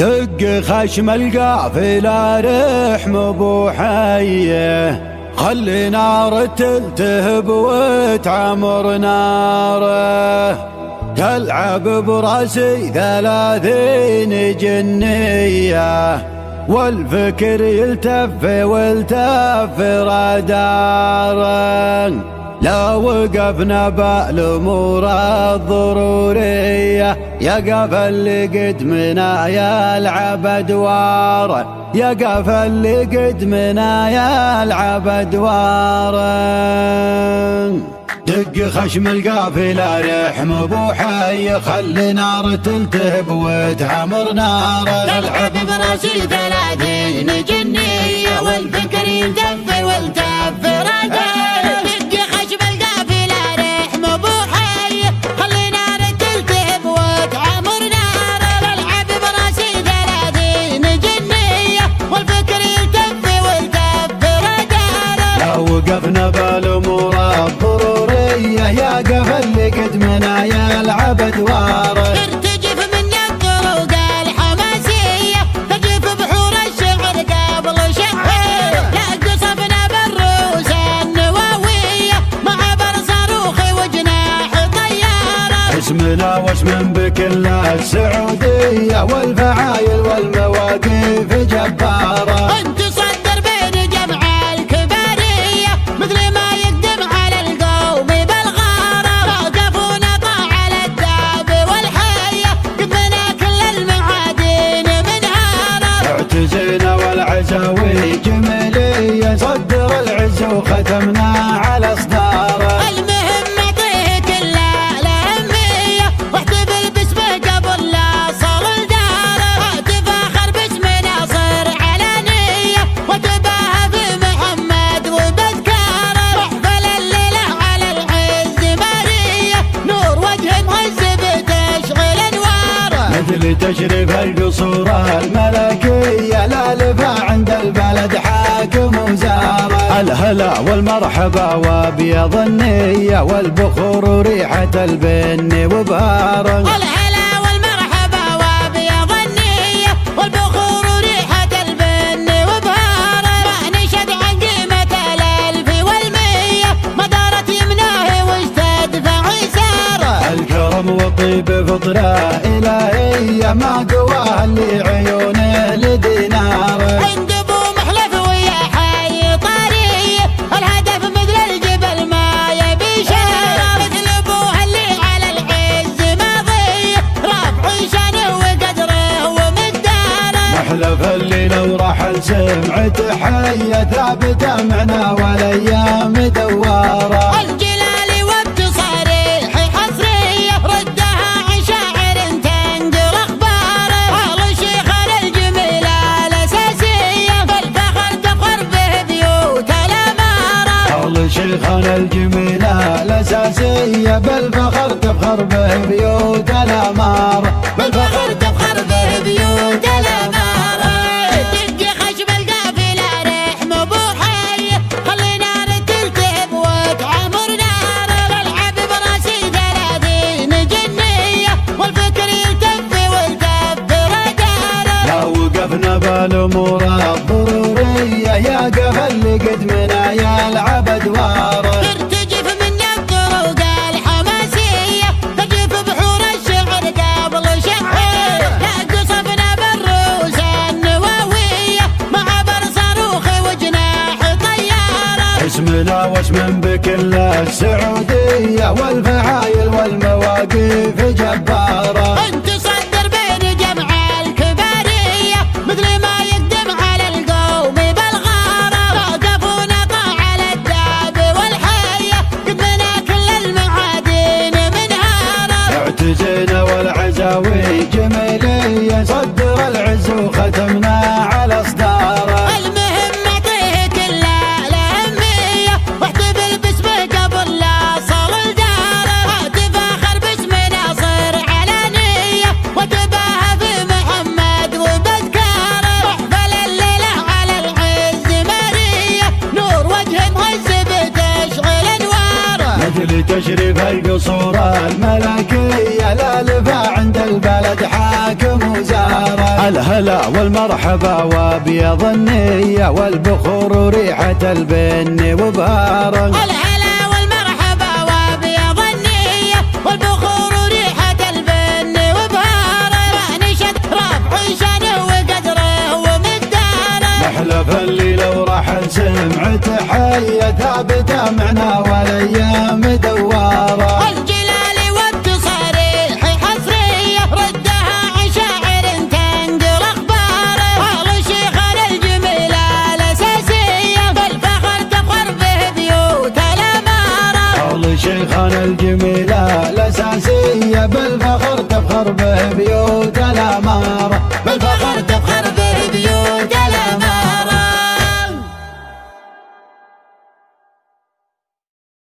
دق خشم القافلة رحم ابو حيه، خلي نار تلتهب وتعمر ناره، تلعب براسي 30 جنيه، والفكر يلتف والتف رادارا، لا وقفنا بالامور الضروريه، يقف اللي قد منا يلعب ادواره، يقف اللي قد منا يلعب ادواره. دق خشم القافلة رحم ابو حي، خلي نار تلتهب وتعمر ناره، تلعب براسي 30 جنيه، والفكر يلتف والتف راداره، دق خشم القافلة رحم ابو حي، خلي نار تلتهب وتعمر ناره، تلعب براسي 30 جنيه، والفكر يلتف والتف راداره، لا وقفنا بالامور الضروريه، يقف اللي قد منا يلعب ادواره، ترتجف من الطرق الحماسيه، تجف بحور الشعر قبل شهر، لا قصفنا بالروس النواويه، مع برصاروخ وجناح طياره، اسمنا واسم بكل السعوديه، والفعايل والمواقف جباره، انت صدر بين جمع الكباريه، مثل ما يقدم على القوم بالغاره، وقفونا طاع على الداب والحيه، قدمنا كل المعادن منهاره، اعتزينا والعزاوي جميليه، صدر العز وختمنا على اصداره، المهم اعطيه كل الاهميه، واحتفل باسمه قبل لا صار لداره، وتفاخر باسم ناصر علانيه، وتباهى بمحمد وبذكاره، واحفل الليله على العز ماريه، نور وجه مهز بتشغل انواره، مثل تشريف القصور الملكيه، الالفه عند البلد حاكم وزاره، الهلا والمرحبا وابيض النيه، والبخور وريحه البن وبهاره، الهلا والمرحبا وابيض النيه، والبخور وريحه البن وبهاره، نشد عن قيمه الالف والميه، ما دارت يمناه واستدفع يساره، الكرم والطيب فطره الهيه، ما قواه اللي عيونه لديناره، عند ابو محلف ويا حي طاريه، الهدف مثل الجبل ما يبي شاره، مثل ابوه اللي على العز ماضيه، رافع شانه وقدره ومقداره، محلف اللي لو رحل سمعت حيه، ثابته معنا والايام دواره، الجلال وبتصاريح حصريه، ردها عن شاعر تنقل اخباره، اهل الشيخ الجميله الاساسيه، بالفخر تفخر به بيوت الاماره، أهل شيخنا الجميلة الأساسية، بالفخر تفخر به بيوت الأمار، بالفخر تفخر به بيوت الاماره، دق خشم القافله رحم ابو حي، خلي نار تلتهب وتعمر ناره، العب براسي 30 جنيه، والفكر يلتف والتف راداره، لا وقفنا بالأمور الضرورية، يقف اللي قد منا يلعب أدواره، ترتجف من الطرق الحماسيه، تجف بحور الشعر قبل شهر، لا قصفنا بالروس النواويه، مع برصاروخ وجناح طياره، اسمنا واسم بكل السعودية، والفعايل والمواقف جباره، انت صدر بين جمع الكباريه، مثل ما يقدم على القوم بالغاره، وقفونا طاع على الداب والحيه، قدمنا كل المعادن منهاره، اعتزينا والعزاوي جميلية، صدر العز وختمنا على اصداره، المهم اعطيه كل الاهميه، واحتفل باسمه قبل لا صار لداره، وتفاخر باسم ناصر علانيه، وتباهى بمحمد وبذكاره، واحفل الليله على العز ماريه، نور وجه مهز بتشغل انواره، مثل تشريف القصور الملكيه، الالفه عند البلد حاكم وزاره، الهلا والمرحبا وابيض النية والبخور وريحة البن وبهاره. الهلا والمرحبا وابيض النية والبخور وريحة البن وبهاره. نشد رفع شانه وقدره ومقداره. نحلف اللي لو راح سمعت حية ثابتة معنا والايام دواره. الجلال والتصاريح حصرية ردها عشاعر تنقل اخباره. اهل شيخنا الجميلة الاساسية بالفخر تفخر به بيوت الامارة. اهل شيخنا الجميلة الاساسية بالفخر تفخر به بيوت الامارة. بالفخر